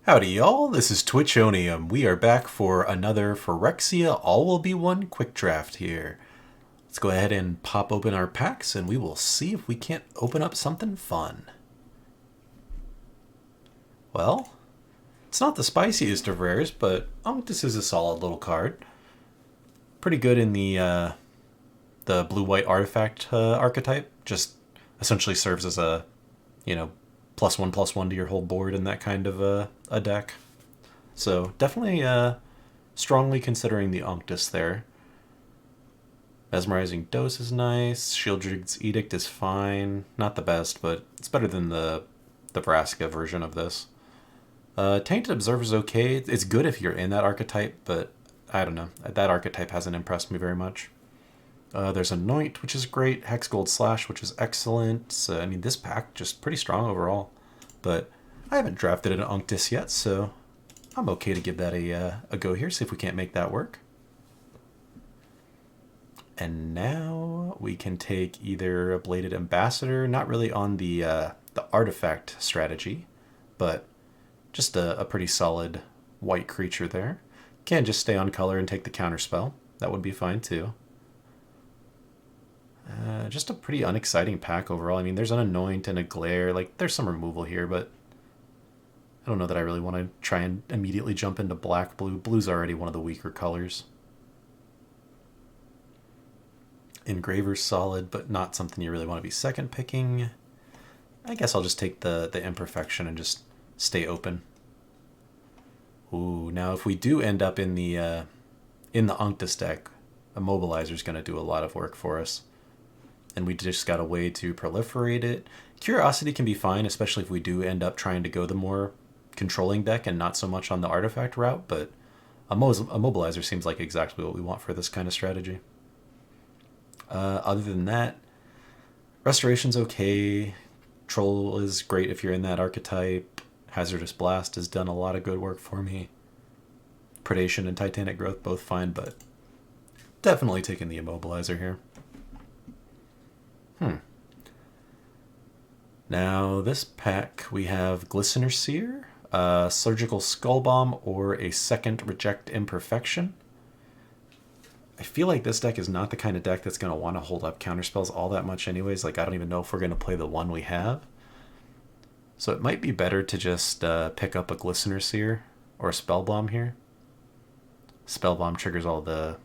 Howdy y'all, this is Twitchonium. We are back for another Phyrexia All Will Be One quick draft here. Let's go ahead and pop open our packs and we will see if we can't open up something fun. Well, it's not the spiciest of rares, but Unctus is a solid little card. Pretty good in the blue-white artifact archetype. Just essentially serves as a, you know, +1/+1 to your whole board in that kind of a deck. So definitely strongly considering the Unctus there. Mesmerizing Dose is nice. Shieldred's Edict is fine. Not the best, but it's better than the Vraska version of this. Tainted Observer is okay. It's good if you're in that archetype, but I don't know. That archetype hasn't impressed me very much. There's Anoint, which is great. Hex Gold Slash, which is excellent. So, I mean, this pack just pretty strong overall. But I haven't drafted an Unctus yet, so I'm okay to give that a go here, see if we can't make that work. And now we can take either a Bladed Ambassador, not really on the artifact strategy, but just a pretty solid white creature there. Can just stay on color and take the counterspell. That would be fine too. Just a pretty unexciting pack overall. I mean, there's an Anoint and a Glare. Like, there's some removal here, but I don't know that I really want to try and immediately jump into black-blue. Blue's already one of the weaker colors. Engraver's solid, but not something you really want to be second picking. I guess I'll just take the Imperfection and just stay open. Ooh, now if we do end up in the Unctus deck, Immobilizer's going to do a lot of work for us. And we just got a way to proliferate it. Curiosity can be fine, especially if we do end up trying to go the more controlling deck and not so much on the artifact route, but Immobilizer seems like exactly what we want for this kind of strategy. Other than that, Restoration's okay. Troll is great if you're in that archetype. Hazardous Blast has done a lot of good work for me. Predation and Titanic Growth both fine, but definitely taking the Immobilizer here. Now, this pack, we have Glistener Seer, Surgical Skull Bomb, or a second Reject Imperfection. I feel like this deck is not the kind of deck that's going to want to hold up counterspells all that much anyways. Like, I don't even know if we're going to play the one we have. So it might be better to just pick up a Glistener Seer or a Spell Bomb here. Spell Bomb triggers all the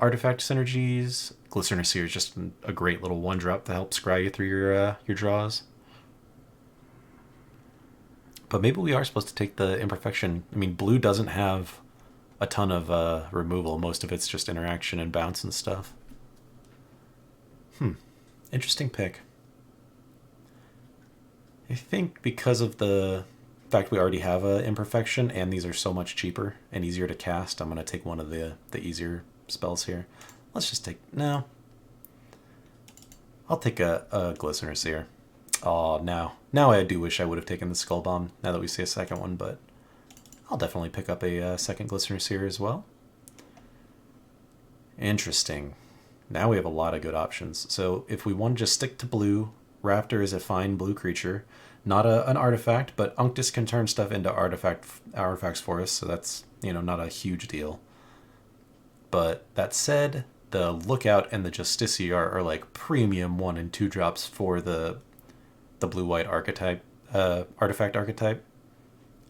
artifact synergies. Glistener Seer is just a great little one drop to help scry you through your draws. But maybe we are supposed to take the Imperfection. I mean, blue doesn't have a ton of removal. Most of it's just interaction and bounce and stuff. Interesting pick. I think because of the fact we already have a Imperfection and these are so much cheaper and easier to cast, I'm going to take one of the easier spells here. Let's just take... No. I'll take a Glistener Seer. Oh, now I do wish I would have taken the Skull Bomb now that we see a second one, but I'll definitely pick up a second Glistener Seer as well. Interesting. Now we have a lot of good options. So if we want to just stick to blue, Raptor is a fine blue creature. Not an artifact, but Unctus can turn stuff into artifacts for us, so that's, not a huge deal. But that said, the Lookout and the Justiciar are like premium 1 and 2 drops for the blue-white archetype, artifact archetype.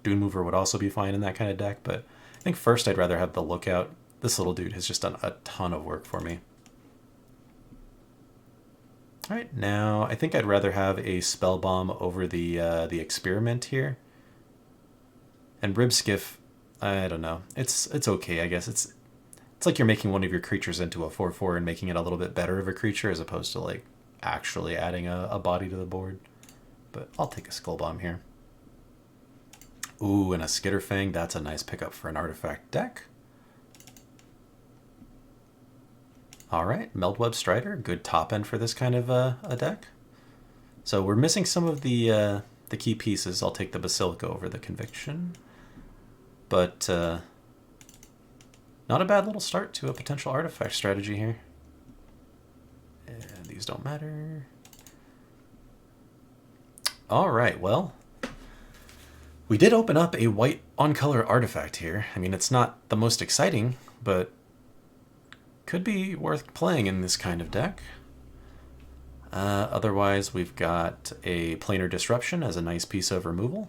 Dune Mover would also be fine in that kind of deck, but I think first I'd rather have the Lookout. This little dude has just done a ton of work for me. All right, now I think I'd rather have a Spell Bomb over the Experiment here. And Ribskiff, I don't know. It's okay, I guess. It's like you're making one of your creatures into a 4/4 and making it a little bit better of a creature as opposed to like actually adding a body to the board. But I'll take a Skull Bomb here. Ooh, and a Skitterfang. That's a nice pickup for an artifact deck. All right, Meldweb Strider, good top end for this kind of a deck. So we're missing some of the key pieces. I'll take the Basilica over the Conviction. But not a bad little start to a potential artifact strategy here. And these don't matter. All right, well, We did open up a white on-color artifact here. I mean, it's not the most exciting, but could be worth playing in this kind of deck. Otherwise, we've got a Planar Disruption as a nice piece of removal.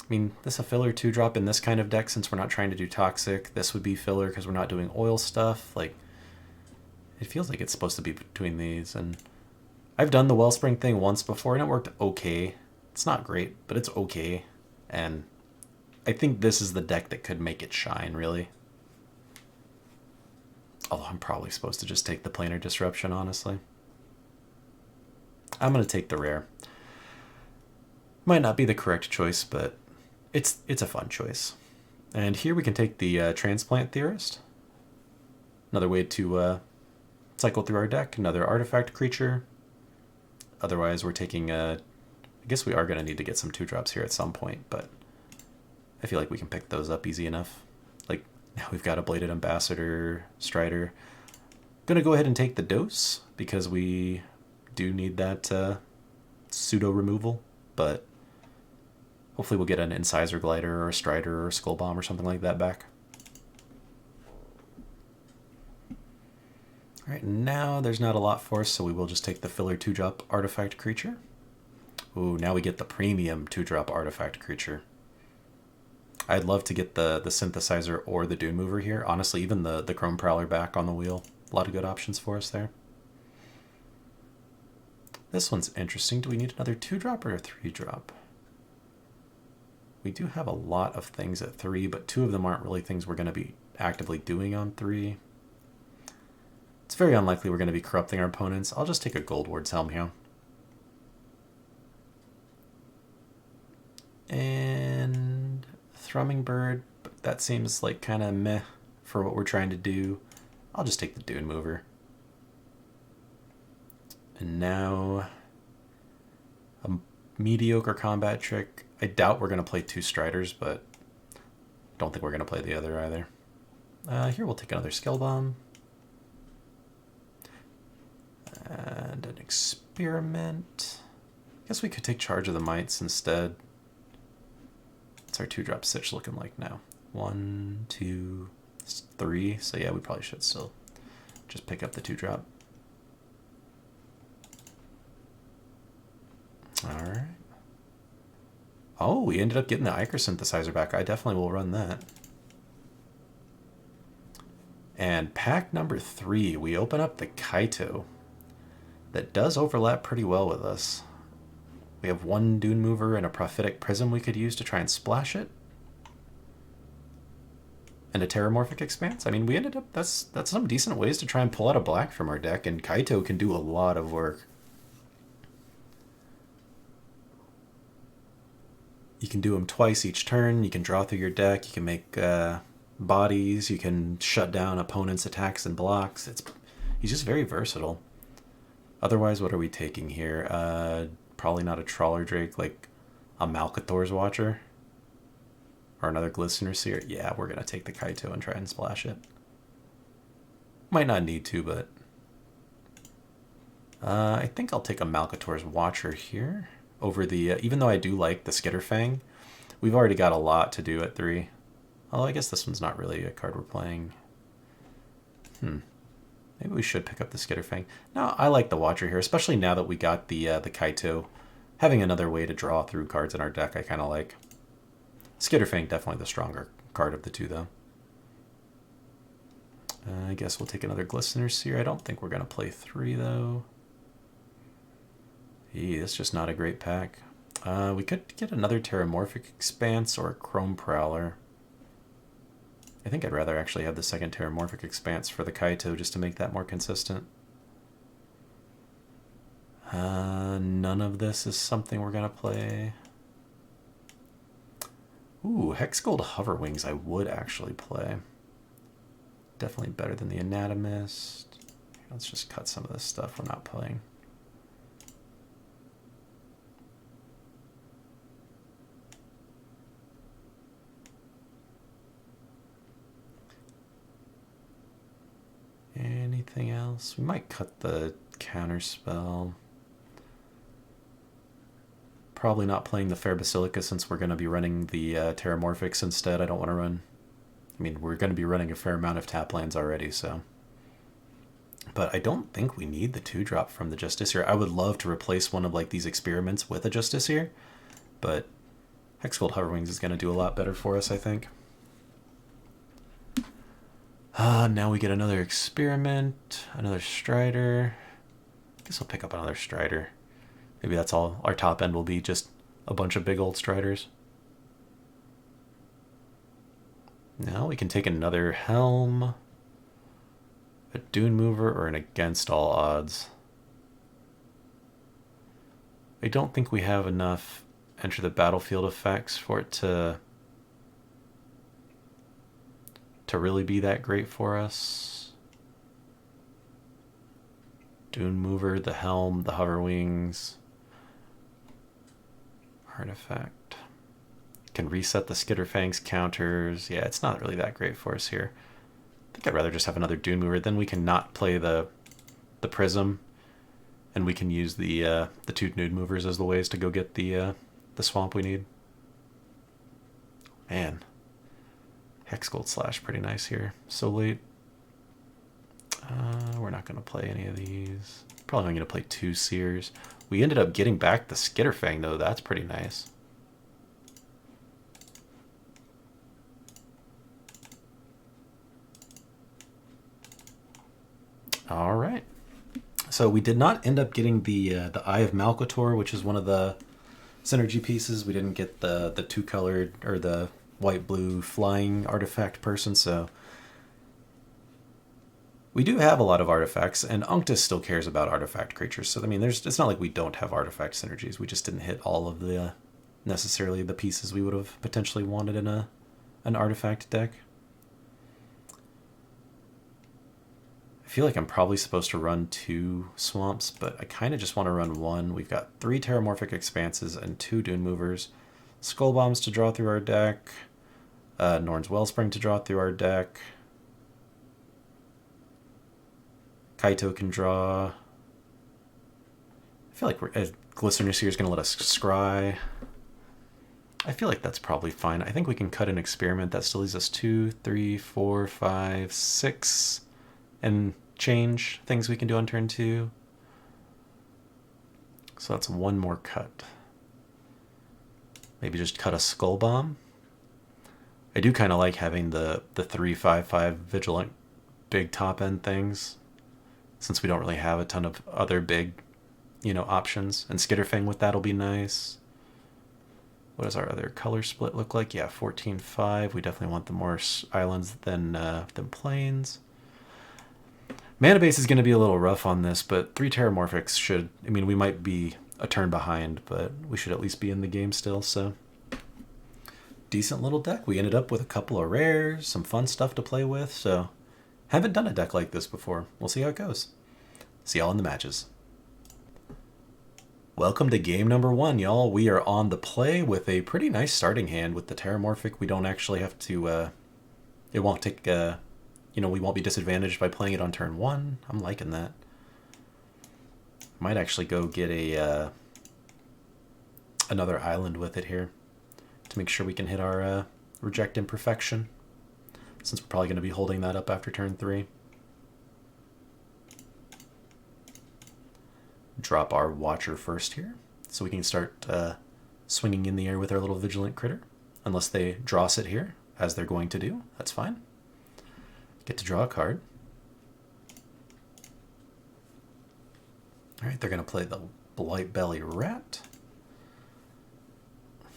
I mean, this a filler 2-drop in this kind of deck since we're not trying to do Toxic. This would be filler because we're not doing oil stuff. Like, it feels like it's supposed to be between these. And I've done the Wellspring thing once before and it worked okay. It's not great, but it's okay. And I think this is the deck that could make it shine, really. Although I'm probably supposed to just take the Planar Disruption, honestly. I'm going to take the rare. Might not be the correct choice, but it's a fun choice. And here we can take the Transplant Theorist. Another way to cycle through our deck. Another artifact creature. Otherwise, we're taking a... I guess we are going to need to get some 2-drops here at some point, but I feel like we can pick those up easy enough. Like, now we've got a Bladed Ambassador, Strider. Going to go ahead and take the Dose, because we do need that pseudo removal, but hopefully we'll get an Incisor Glider or a Strider or a Skull Bomb or something like that back. Alright, now there's not a lot for us, so we will just take the filler 2-drop artifact creature. Ooh, now we get the premium 2-drop artifact creature. I'd love to get the Synthesizer or the Dune Mover here. Honestly, even the Chrome Prowler back on the wheel. A lot of good options for us there. This one's interesting. Do we need another 2-drop or a 3-drop? We do have a lot of things at 3, but 2 of them aren't really things we're going to be actively doing on 3. It's very unlikely we're going to be corrupting our opponents. I'll just take a Gold Ward's Helm here. And Thrumming Bird, but that seems like kind of meh for what we're trying to do. I'll just take the Dune Mover. And now a mediocre combat trick. I doubt we're going to play 2 Striders, but don't think we're going to play the other either. Here we'll take another Skill Bomb. And an Experiment. I guess we could take Charge of the Mites instead. What's our 2-drop Sitch looking like now? 1, 2, 3. So yeah, we probably should still just pick up the 2-drop. Alright. Oh, we ended up getting the Ichor Synthesizer back. I definitely will run that. And pack number 3, we open up the Kaito. That does overlap pretty well with us. We have 1 Dune Mover and a Prophetic Prism we could use to try and splash it. And a Terramorphic Expanse. I mean, we ended up... That's some decent ways to try and pull out a black from our deck, and Kaito can do a lot of work. You can do them twice each turn. You can draw through your deck. You can make bodies. You can shut down opponents' attacks and blocks. He's just very versatile. Otherwise, what are we taking here? Probably not a Trawler Drake, like a Malcathor's Watcher. Or another Glistener Seer. Yeah, we're going to take the Kaito and try and splash it. Might not need to, but... I think I'll take a Malcathor's Watcher here. Over the... even though I do like the Skitterfang, we've already got a lot to do at 3. Although I guess this one's not really a card we're playing. Maybe we should pick up the Skitterfang. No, I like the Watcher here, especially now that we got the Kaito. Having another way to draw through cards in our deck I kind of like. Skitterfang definitely the stronger card of the 2, though. I guess we'll take another Glistener Seer. I don't think we're going to play 3, though. That's just not a great pack. We could get another Terramorphic Expanse or a Chrome Prowler. I think I'd rather actually have the second Terramorphic Expanse for the Kaito just to make that more consistent. None of this is something we're going to play. Ooh, Hexgold Hoverwings I would actually play. Definitely better than the Anatomist. Let's just cut some of this stuff we're not playing. Anything else? We might cut the Counterspell. probably not playing the Fair Basilica since we're going to be running the Terramorphics instead. I don't want to run... I mean, we're going to be running a fair amount of tap lands already, so... But I don't think we need the 2-drop from the Justiciar. I would love to replace one of like these experiments with a Justiciar, but Hexgold Hoverwings is going to do a lot better for us, I think. Now we get another experiment, another Strider. I guess I'll pick up another Strider. Maybe that's all. Our top end will be just a bunch of big old Striders. Now we can take another Helm, a Dune Mover, or an Against All Odds. I don't think we have enough Enter the Battlefield effects for it to really be that great for us. Dune Mover, the Helm, the Hoverwings. Artifact. Can reset the Skitterfang's counters. Yeah, it's not really that great for us here. I think I'd rather just have another Dune Mover. Then we can not play the Prism, and we can use the 2 Dune Movers as the ways to go get the swamp we need. Man, Hexgold Slash pretty nice here. So late. We're not going to play any of these. Probably only going to play 2 Seers. We ended up getting back the Skitterfang, though. That's pretty nice. All right. So we did not end up getting the Eye of Malcator, which is one of the synergy pieces. We didn't get the 2-colored or the white-blue flying artifact person, so we do have a lot of artifacts, and Unctus still cares about artifact creatures. So I mean, it's not like we don't have artifact synergies. We just didn't hit all of the necessarily the pieces we would have potentially wanted in an artifact deck. I feel like I'm probably supposed to run 2 swamps, but I kind of just want to run 1. We've got 3 Terramorphic Expanses and 2 Dune Movers. Skull Bombs to draw through our deck. Norn's Wellspring to draw through our deck. Kaito can draw. I feel like Glistener Seer is going to let us scry. I feel like that's probably fine. I think we can cut an experiment. That still leaves us 2, 3, 4, 5, 6, and change things we can do on turn 2. So that's 1 more cut. Maybe just cut a Skull Bomb. I do kind of like having the 3/5/5 Vigilant big top end things, since we don't really have a ton of other big, options. And Skitterfang with that'll be nice. What does our other color split look like? Yeah, 14/5. We definitely want the more islands than plains. Mana base is going to be a little rough on this, but 3 Terramorphics should... I mean, we might be a turn behind, but we should at least be in the game still, so... Decent little deck. We ended up with a couple of rares, some fun stuff to play with, so... Haven't done a deck like this before. We'll see how it goes. See y'all in the matches. Welcome to game number 1, y'all. We are on the play with a pretty nice starting hand with the Terramorphic. We don't actually have to... it won't take... we won't be disadvantaged by playing it on turn 1. I'm liking that. Might actually go get a another island with it here to make sure we can hit our Reject Imperfection, since we're probably going to be holding that up after turn 3. Drop our Watcher first here, so we can start swinging in the air with our little Vigilant critter. Unless they draw it here, as they're going to do. That's fine. Get to draw a card. Alright, they're going to play the Blightbelly Rat.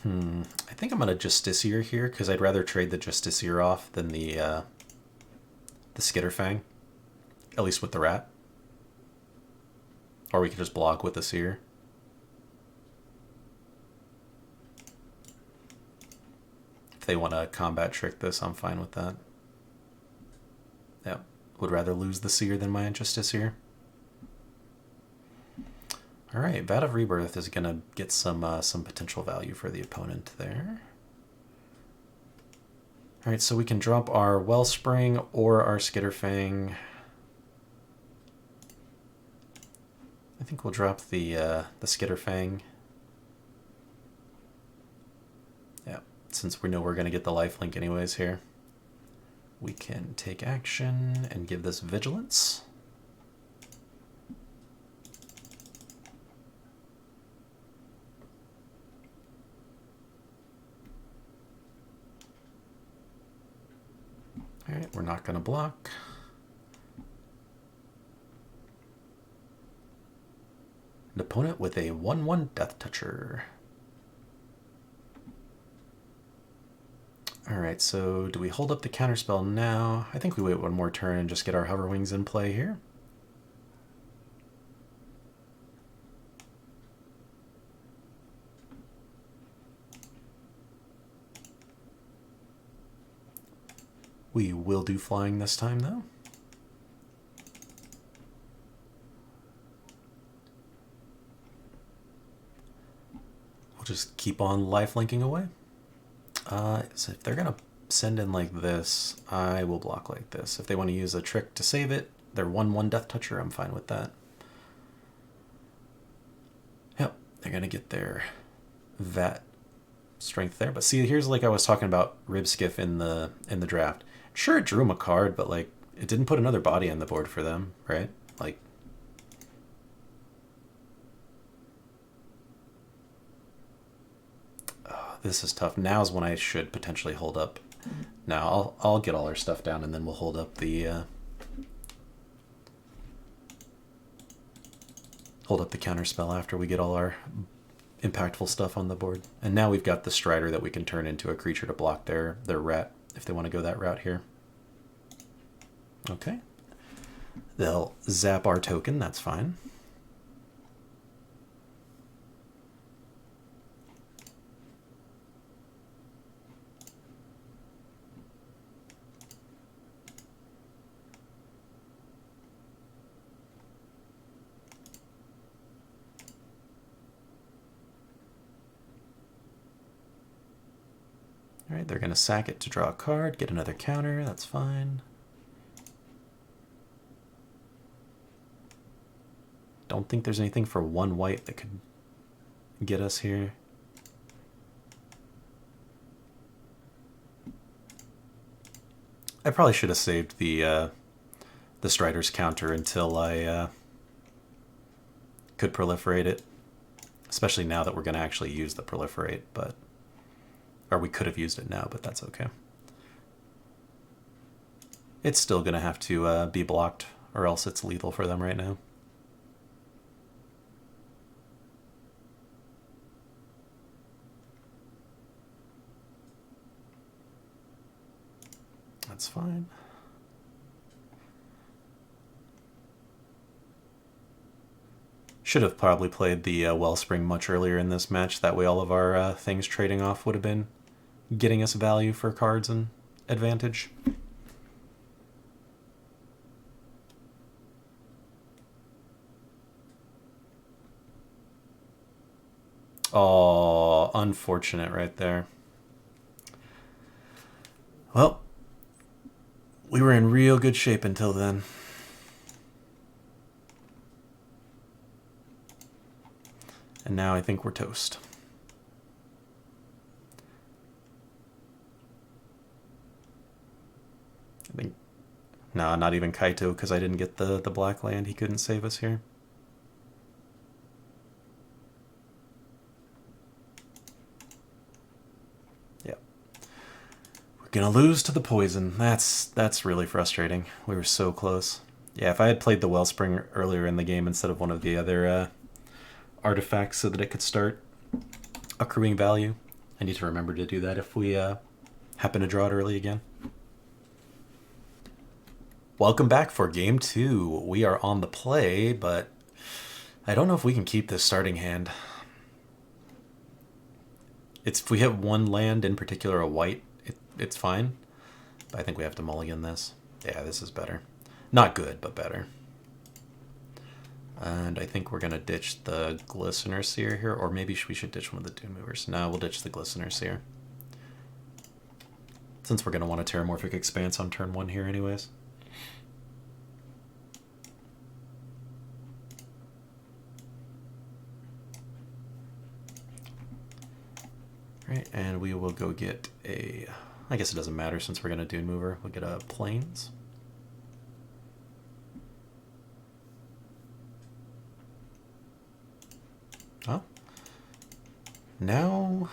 I think I'm going to Justiciar here, because I'd rather trade the Justiciar off than the Skitterfang. At least with the Rat. Or we could just block with the Seer. If they want to combat trick this, I'm fine with that. Yeah, would rather lose the Seer than my Justiciar. Alright, Vat of Rebirth is going to get some potential value for the opponent there. Alright, so we can drop our Wellspring or our Skitterfang. I think we'll drop the Skitterfang. Yeah, since we know we're going to get the lifelink anyways here, we can take action and give this vigilance. All right, we're not going to block. An opponent with a 1/1 Death Toucher. Alright, so do we hold up the counterspell now? I think we wait one more turn and just get our Hover Wings in play here. We will do flying this time, though. We'll just keep on lifelinking away. So if they're going to send in like this, I will block like this. If they want to use a trick to save it, they're 1/1 Death Toucher, I'm fine with that. Yep, they're going to get their Vat strength there. But see, here's like I was talking about Ribskiff in the draft. Sure, it drew him a card, but like it didn't put another body on the board for them, right? Like, this is tough. Now's when I should potentially hold up. Now I'll get all our stuff down and then we'll hold up the counterspell after we get all our impactful stuff on the board. And now we've got the Strider that we can turn into a creature to block their rat if they want to go that route here. Okay. They'll zap our token, that's fine. All right, they're going to sack it to draw a card, get another counter, that's fine. Don't think there's anything for 1 white that could get us here. I probably should have saved the Strider's counter until I could proliferate it, especially now that we're going to actually use the proliferate, but or we could have used it now, but that's okay. It's still going to have to be blocked, or else it's lethal for them right now. That's fine. Should have probably played the Wellspring much earlier in this match. That way all of our things trading off would have been getting us value for cards and advantage. Oh, unfortunate right there. Well, we were in real good shape until then. And now I think we're toast. I think, no, not even Kaito, because I didn't get the black land. He couldn't save us here. Yep. We're gonna lose to the poison. That's really frustrating. We were so close. Yeah, if I had played the Wellspring earlier in the game instead of one of the other artifacts so that it could start accruing value. I need to remember to do that if we happen to draw it early again. Welcome back for game 2. We are on the play, but I don't know if we can keep this starting hand. If we have one land, in particular a white, it's fine. But I think we have to mulligan this. Yeah, this is better. Not good, but better. And I think we're going to ditch the Glistener Seer here, or maybe we should ditch one of the Dune Movers. No, we'll ditch the Glistener Seer, since we're going to want a Terramorphic Expanse on turn 1 here anyways. Right, and we will go get a... I guess it doesn't matter since we're going to Dune Mover. We'll get a Plains. Oh. Now...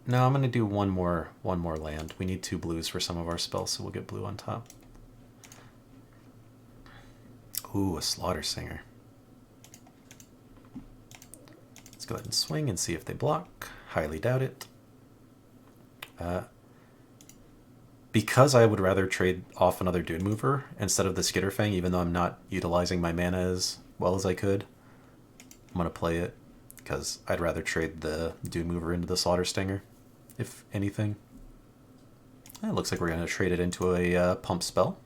No, I'm going to do one more land. We need 2 blues for some of our spells, so we'll get blue on top. Ooh, a Slaughter Singer. Let's go ahead and swing and see if they block. Highly doubt it. Because I would rather trade off another Dune Mover instead of the Skitterfang, even though I'm not utilizing my mana as well as I could, I'm going to play it because I'd rather trade the Dune Mover into the Slaughter Stinger, if anything. It looks like we're going to trade it into a pump spell.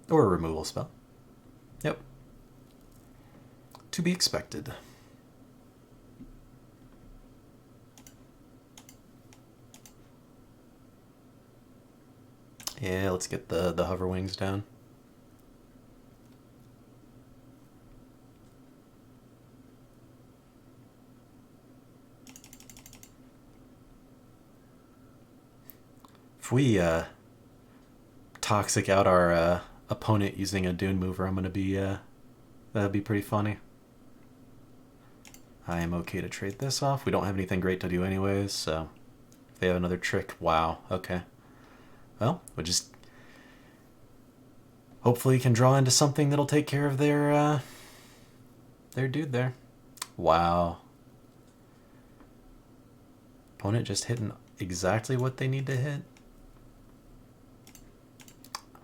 Or a removal spell. Yep. To be expected. Yeah, let's get the hover wings down. If we toxic out our opponent using a Dune Mover, I'm gonna be that'd be pretty funny. I am okay to trade this off. We don't have anything great to do anyways, so if they have another trick, wow, okay. Well, we just hopefully can draw into something that'll take care of their dude there. Wow. Opponent just hitting exactly what they need to hit.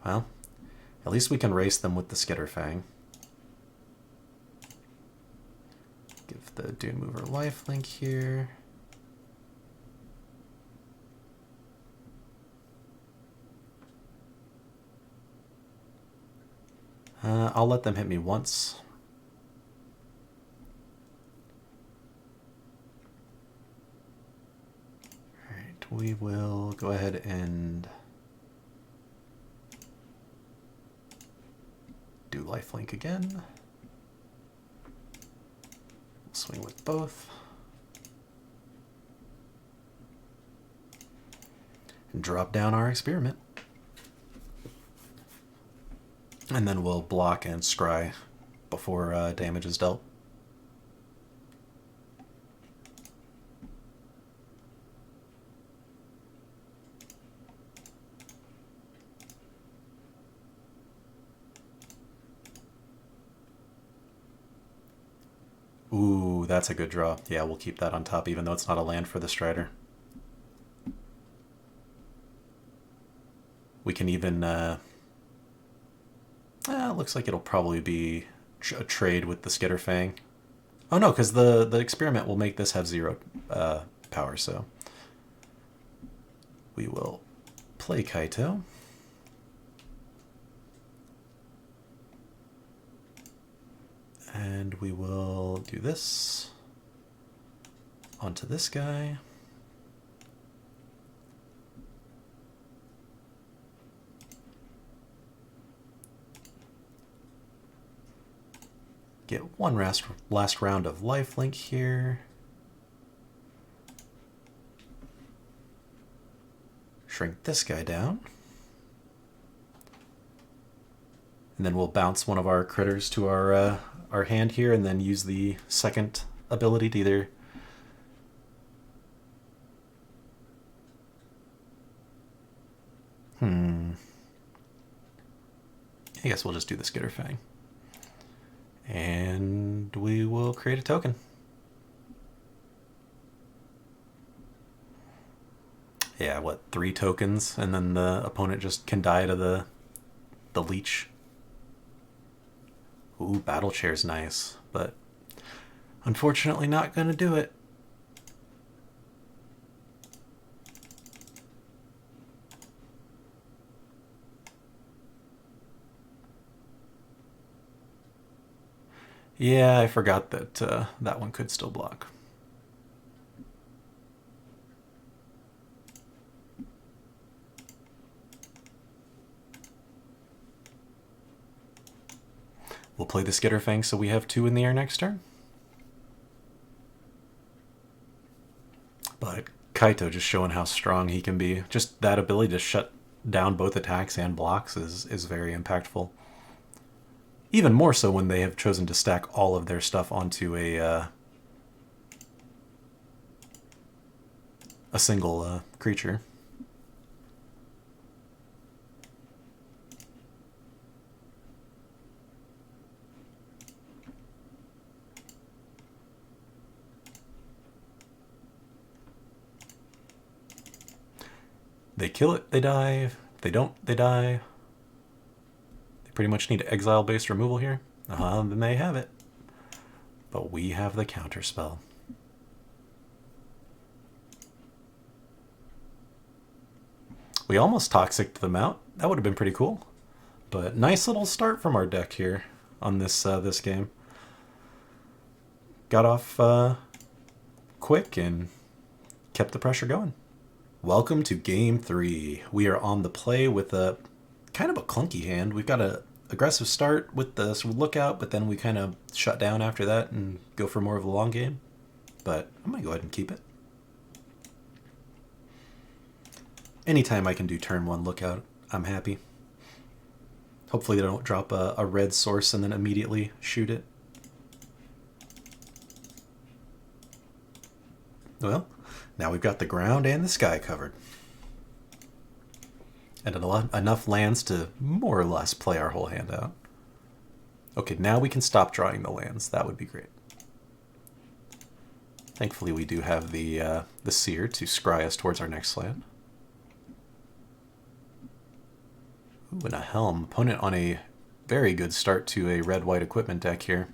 Well, at least we can race them with the Skitterfang. Give the Dune Mover lifelink here. I'll let them hit me once. Alright, we will go ahead and do lifelink again. We'll swing with both. And drop down our experiment. And then we'll block and scry before damage is dealt. Ooh, that's a good draw. Yeah, we'll keep that on top even though it's not a land for the Strider. We can even... looks like it'll probably be a trade with the Skitterfang. Oh no, because the experiment will make this have 0 power, so we will play Kaito. And we will do this onto this guy. Get one last round of lifelink here. Shrink this guy down. And then we'll bounce one of our critters to our hand here and then use the second ability to either... I guess we'll just do the Skitterfang. And we will create a token. Yeah, what, 3 tokens, and then the opponent just can die to the leech. Ooh, Battle Chair's nice, but unfortunately not gonna do it. Yeah, I forgot that that one could still block. We'll play the Skitterfang so we have 2 in the air next turn. But Kaito just showing how strong he can be. Just that ability to shut down both attacks and blocks is very impactful. Even more so when they have chosen to stack all of their stuff onto a single creature. They kill it, they die. If they don't, they die. They pretty much need exile-based removal here. Then they have it. But we have the counterspell. We almost toxic'd them out. That would have been pretty cool. But nice little start from our deck here on this game. Got off quick and kept the pressure going. Welcome to Game 3. We are on the play with a kind of a clunky hand. We've got a aggressive start with the lookout, but then we kind of shut down after that and go for more of a long game. But I'm going to go ahead and keep it. Anytime I can do turn 1 lookout, I'm happy. Hopefully they don't drop a red source and then immediately shoot it. Well, now we've got the ground and the sky covered. And enough lands to more or less play our whole hand out. Okay, now we can stop drawing the lands. That would be great. Thankfully we do have the Seer to scry us towards our next land. Ooh, and a Helm. Opponent on a very good start to a red-white equipment deck here.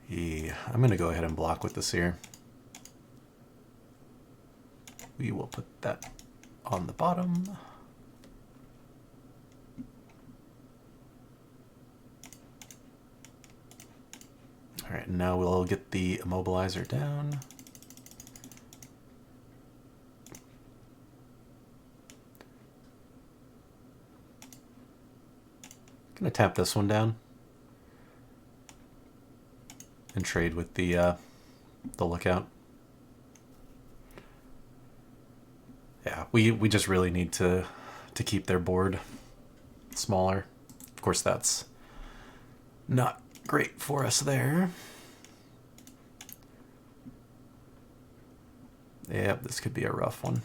Yeah, I'm going to go ahead and block with the Seer. We will put that on the bottom. All right, now we'll get the immobilizer down. Gonna tap this one down and trade with the lookout. Yeah, we just really need to keep their board smaller. Of course, that's not great for us there. Yeah, this could be a rough one.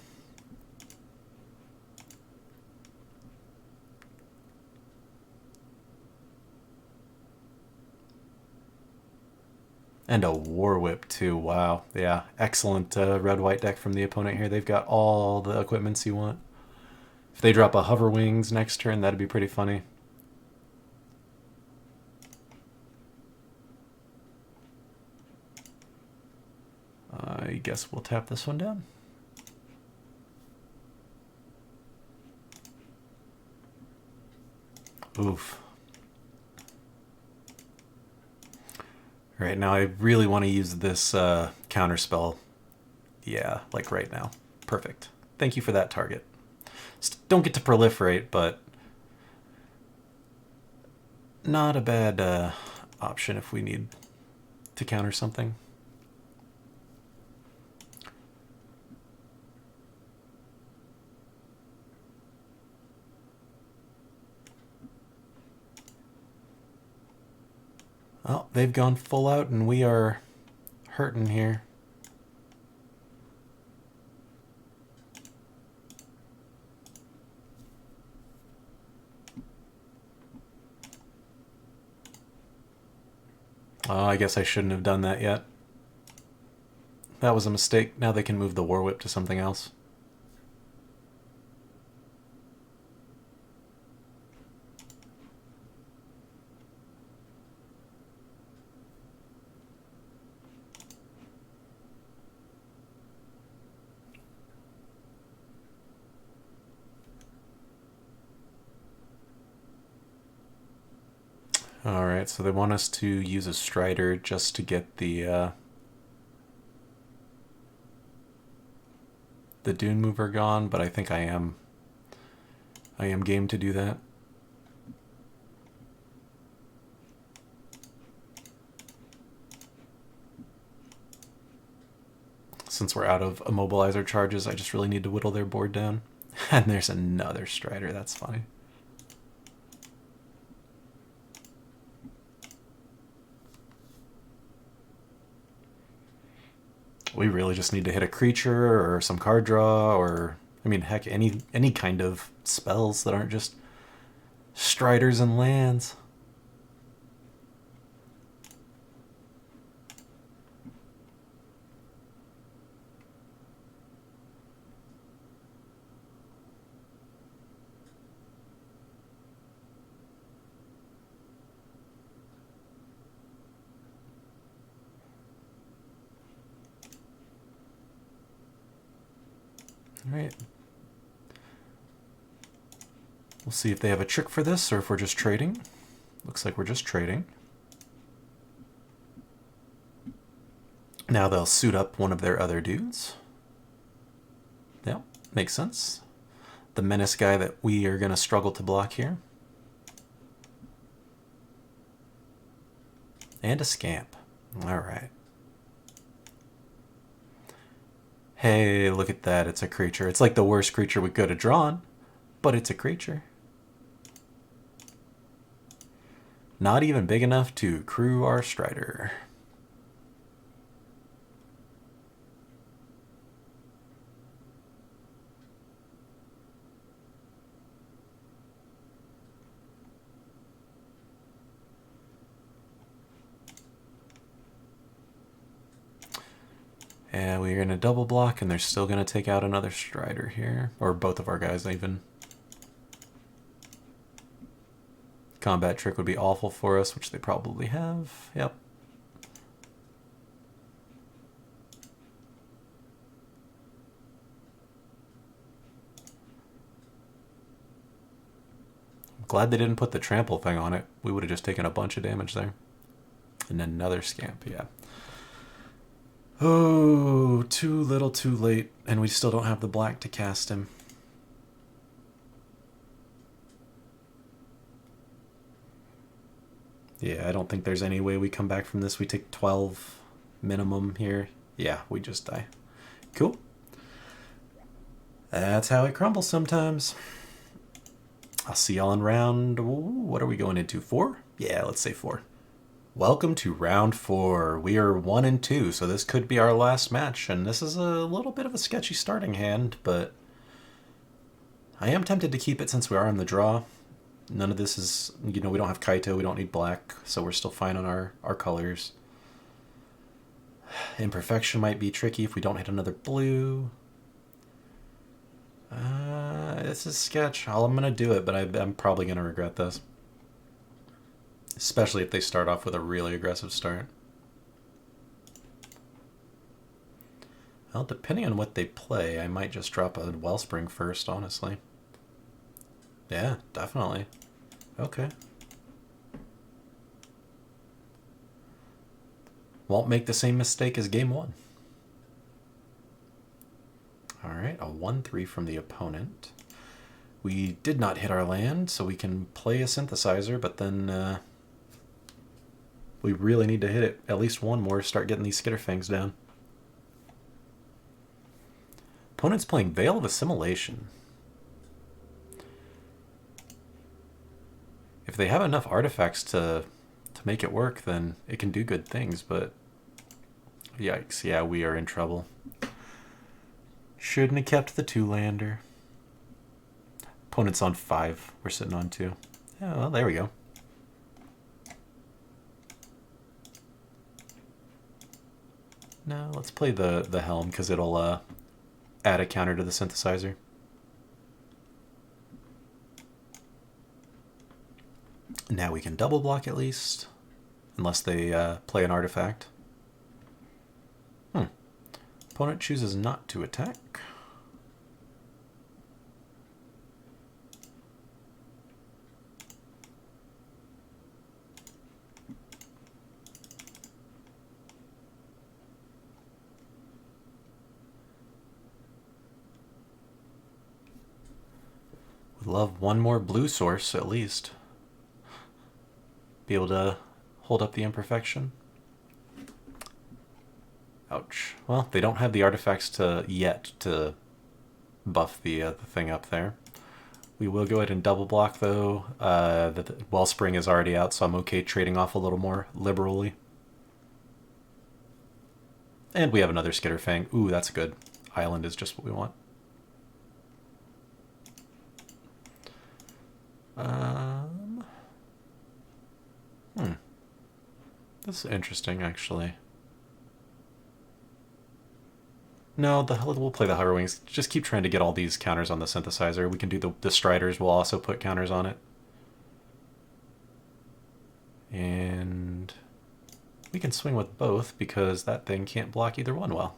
And a War Whip too, wow. Yeah, excellent red-white deck from the opponent here. They've got all the equipments you want. If they drop a Hover Wings next turn, that'd be pretty funny. I guess we'll tap this one down. Oof. All right, now I really want to use this counterspell. Yeah, like right now. Perfect. Thank you for that target. Don't get to proliferate, but not a bad option if we need to counter something. Oh, they've gone full out and we are hurting here. Oh, I guess I shouldn't have done that yet. That was a mistake. Now they can move the War Whip to something else. Alright, so they want us to use a Strider just to get the Dune Mover gone, but I think I am game to do that. Since we're out of immobilizer charges, I just really need to whittle their board down. And there's another Strider. That's funny. We really just need to hit a creature or some card draw, or I mean, heck, any kind of spells that aren't just Striders and lands. All right. We'll see if they have a trick for this or if we're just trading. Looks like we're just trading. Now they'll suit up one of their other dudes. Yep, makes sense. The menace guy that we are going to struggle to block here. And a scamp. All right. Hey, look at that. It's a creature. It's like the worst creature we could have drawn, but it's a creature. Not even big enough to crew our Strider. And we're going to double block, and they're still going to take out another Strider here. Or both of our guys, even. Combat trick would be awful for us, which they probably have. Yep. I'm glad they didn't put the trample thing on it. We would have just taken a bunch of damage there. And another scamp, yeah. Oh, too little too late, and we still don't have the black to cast him. Yeah, I don't think there's any way we come back from this. We take 12 minimum here. Yeah, we just die. Cool. That's how it crumbles sometimes. I'll see y'all in round... Ooh, what are we going into? 4? Yeah, let's say 4. Welcome to round 4. We are 1 and 2, so this could be our last match. And this is a little bit of a sketchy starting hand, but I am tempted to keep it since we are in the draw. None of this is, we don't have Kaito, we don't need black, so we're still fine on our colors. Imperfection might be tricky if we don't hit another blue. This is sketch. I'm going to do it, but I'm probably going to regret this. Especially if they start off with a really aggressive start. Well, depending on what they play, I might just drop a Wellspring first, honestly. Yeah, definitely. Okay. Won't make the same mistake as game 1. Alright, a 1-3 from the opponent. We did not hit our land, so we can play a synthesizer, but then we really need to hit it at least one more to start getting these Skitterfangs down. Opponent's playing Veil of Assimilation. If they have enough artifacts to make it work, then it can do good things, but yikes, yeah, we are in trouble. Shouldn't have kept the 2-lander. Opponent's on 5. We're sitting on 2. Yeah, well, there we go. No, let's play the Helm, because it'll add a counter to the synthesizer. Now we can double block at least, unless they play an artifact. Opponent chooses not to attack. Would love one more blue source at least. Be able to hold up the imperfection. Ouch. Well, they don't have the artifacts yet to buff the thing up there. We will go ahead and double block, though. The Wellspring is already out, so I'm okay trading off a little more liberally. And we have another Skitterfang. Ooh, that's good. Island is just what we want. This is interesting, actually. No, we'll play the Hover Wings. Just keep trying to get all these counters on the synthesizer. We can do the Striders. We'll also put counters on it. And we can swing with both because that thing can't block either one well.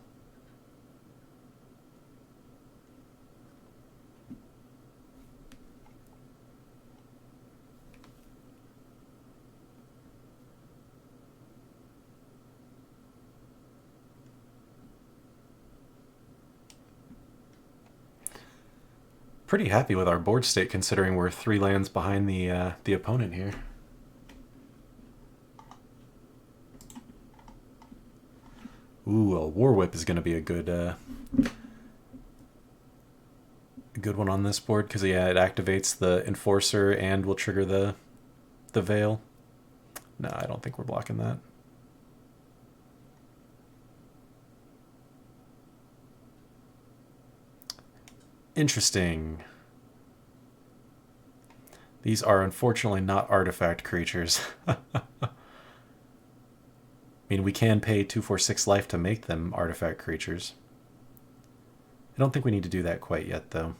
Pretty happy with our board state considering we're 3 lands behind the opponent here. Ooh, a War Whip is going to be a good one on this board because yeah, it activates the Enforcer and will trigger the Veil. No, I don't think we're blocking that. Interesting. These are unfortunately not artifact creatures. I mean, we can pay 2/4/6 life to make them artifact creatures. I don't think we need to do that quite yet, though.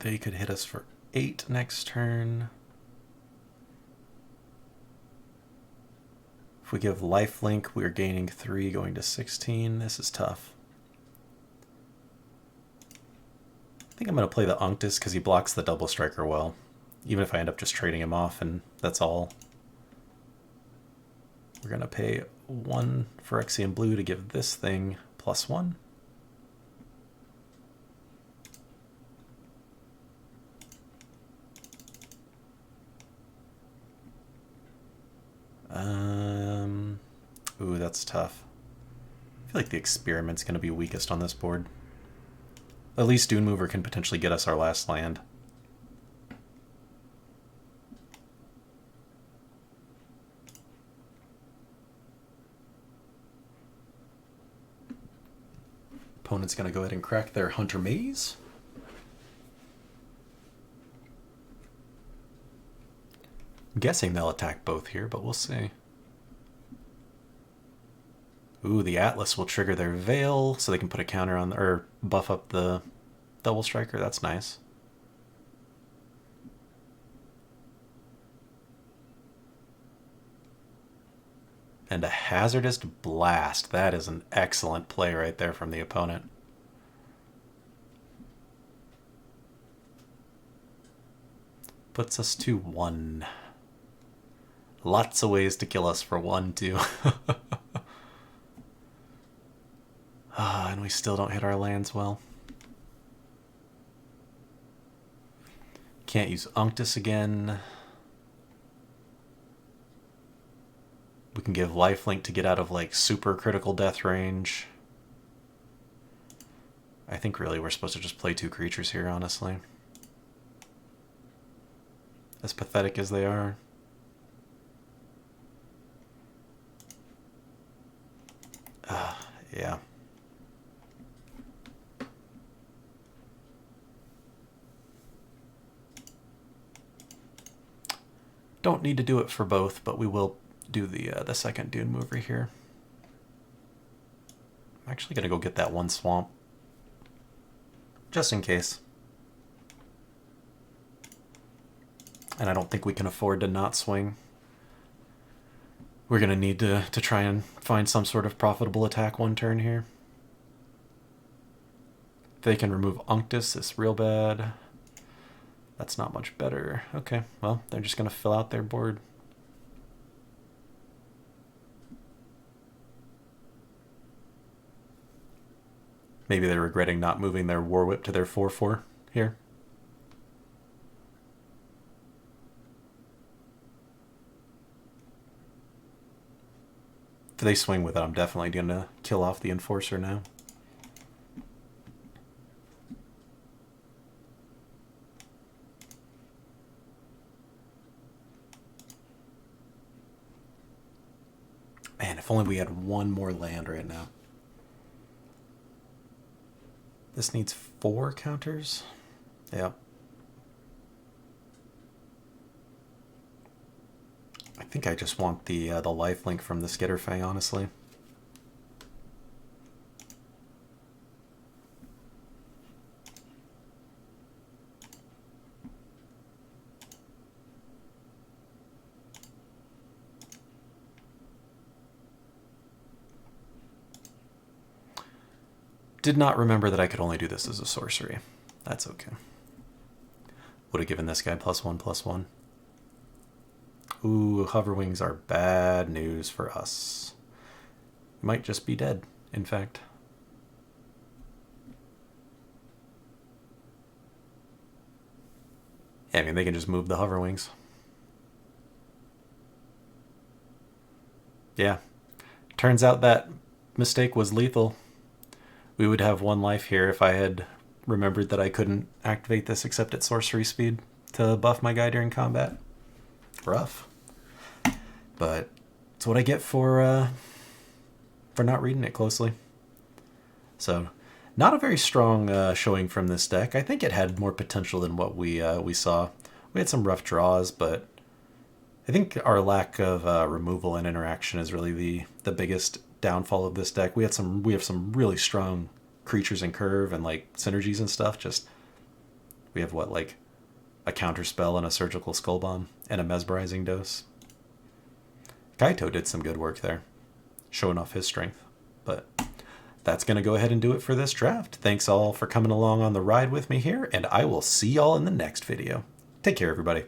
They could hit us for 8 next turn. If we give lifelink, we're gaining 3, going to 16. This is tough. I think I'm going to play the Unctus because he blocks the double striker well. Even if I end up just trading him off and that's all. We're going to pay 1 Phyrexian blue to give this thing +1. Ooh, that's tough. I feel like the Experiment's going to be weakest on this board. At least Dune Mover can potentially get us our last land. Opponent's going to go ahead and crack their Hunter Maze. I'm guessing they'll attack both here, but we'll see. Ooh, the Atlas will trigger their Veil, so they can put a counter on, or buff up the double striker. That's nice. And a Hazardous Blast. That is an excellent play right there from the opponent. Puts us to 1. Lots of ways to kill us for 1, too. And we still don't hit our lands well. Can't use Unctus again. We can give lifelink to get out of like super critical death range. I think really we're supposed to just play 2 creatures here, honestly. As pathetic as they are. Yeah. Don't need to do it for both, but we will do the second Dune Mover here. I'm actually going to go get that 1 swamp. Just in case. And I don't think we can afford to not swing. We're going to need to try and find some sort of profitable attack 1 turn here. If they can remove Unctus, it's real bad. That's not much better. Okay, well, they're just going to fill out their board. Maybe they're regretting not moving their War Whip to their 4/4 here. if they swing with it, I'm definitely going to kill off the Enforcer now. Man, if only we had one more land right now. This needs 4 counters. Yeah. I think I just want the lifelink from the Skitterfang, honestly. Did not remember that I could only do this as a sorcery. That's okay. Would have given this guy +1/+1. Ooh, Hoverwings are bad news for us. Might just be dead, in fact. Yeah, I mean, they can just move the Hoverwings. Yeah. Turns out that mistake was lethal. We would have 1 life here if I had remembered that I couldn't activate this except at sorcery speed to buff my guy during combat. Rough. But it's what I get for not reading it closely. So, not a very strong showing from this deck. I think it had more potential than what we saw. We had some rough draws, but I think our lack of removal and interaction is really the biggest downfall of this deck. We have some really strong creatures in curve and like synergies and stuff. Just we have what, like a counter spell and a surgical skull bomb and a mesmerizing dose. Kaito did some good work there, showing off his strength. But that's going to go ahead and do it for this draft. Thanks all for coming along on the ride with me here, and I will see y'all in the next video. Take care, everybody.